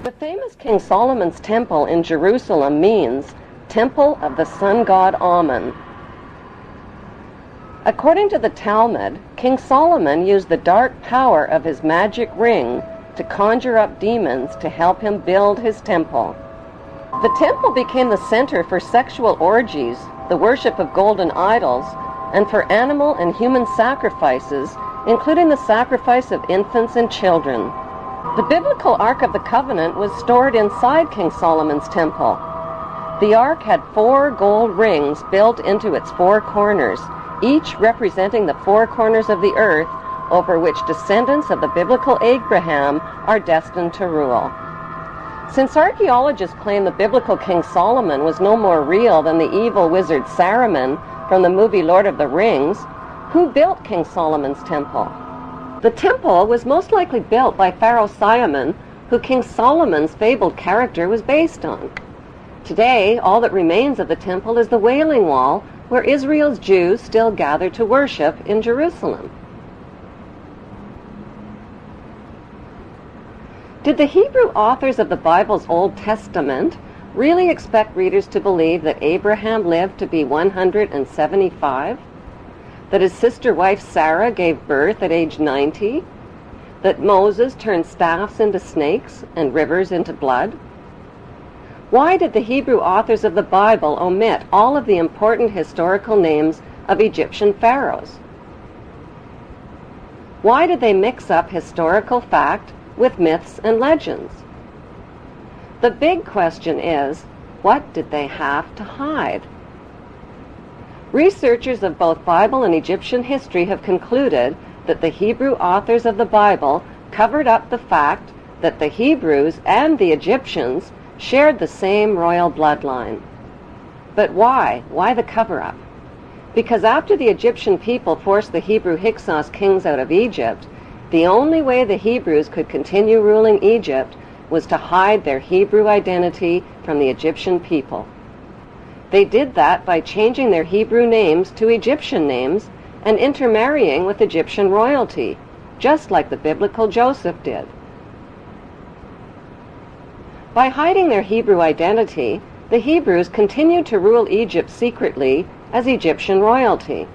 The famous King Solomon's temple in Jerusalem means Temple of the Sun God Amun. According to the Talmud, King Solomon used the dark power of his magic ring to conjure up demons to help him build his temple. The temple became the center for sexual orgies, the worship of golden idols, and for animal and human sacrifices, including the sacrifice of infants and children. The biblical Ark of the Covenant was stored inside King Solomon's temple. The Ark had 4 gold rings built into its 4 corners, each representing the 4 corners of the earth over which descendants of the biblical Abraham are destined to rule. Since archaeologists claim the biblical King Solomon was no more real than the evil wizard Saruman from the movie Lord of the Rings, who built King Solomon's temple? The temple was most likely built by Pharaoh Salomon, who King Solomon's fabled character was based on. Today, all that remains of the temple is the Wailing Wall, where Israel's Jews still gather to worship in Jerusalem. Did the Hebrew authors of the Bible's Old Testament really expect readers to believe that Abraham lived to be 175? That his sister wife Sarah gave birth at age 90? That Moses turned staffs into snakes and rivers into blood? Why did the Hebrew authors of the Bible omit all of the important historical names of Egyptian pharaohs? Why did they mix up historical fact with myths and legends? The big question is, what did they have to hide? Researchers of both Bible and Egyptian history have concluded that the Hebrew authors of the Bible covered up the fact that the Hebrews and the Egyptians shared the same royal bloodline. But why? Why the cover-up? Because after the Egyptian people forced the Hebrew Hyksos kings out of Egypt, the only way the Hebrews could continue ruling Egypt was to hide their Hebrew identity from the Egyptian people. They did that by changing their Hebrew names to Egyptian names and intermarrying with Egyptian royalty, just like the biblical Joseph did. By hiding their Hebrew identity, the Hebrews continued to rule Egypt secretly as Egyptian royalty.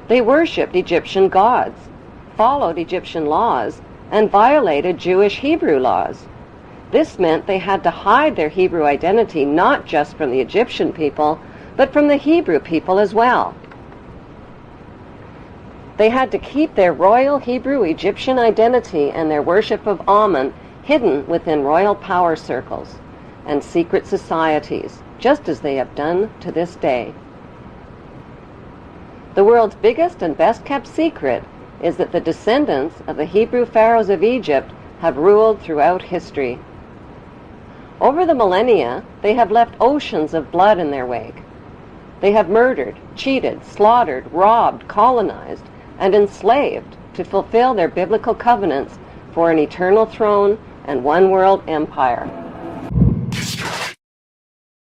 They worshipped Egyptian gods, followed Egyptian laws, and violated Jewish Hebrew laws. This meant they had to hide their Hebrew identity not just from the Egyptian people, but from the Hebrew people as well. They had to keep their royal Hebrew Egyptian identity and their worship of Amun hidden within royal power circles and secret societies, just as they have done to this day. The world's biggest and best-kept secret is that the descendants of the Hebrew pharaohs of Egypt have ruled throughout history. Over the millennia, they have left oceans of blood in their wake. They have murdered, cheated, slaughtered, robbed, colonized, and enslaved to fulfill their biblical covenants for an eternal throne and one world empire.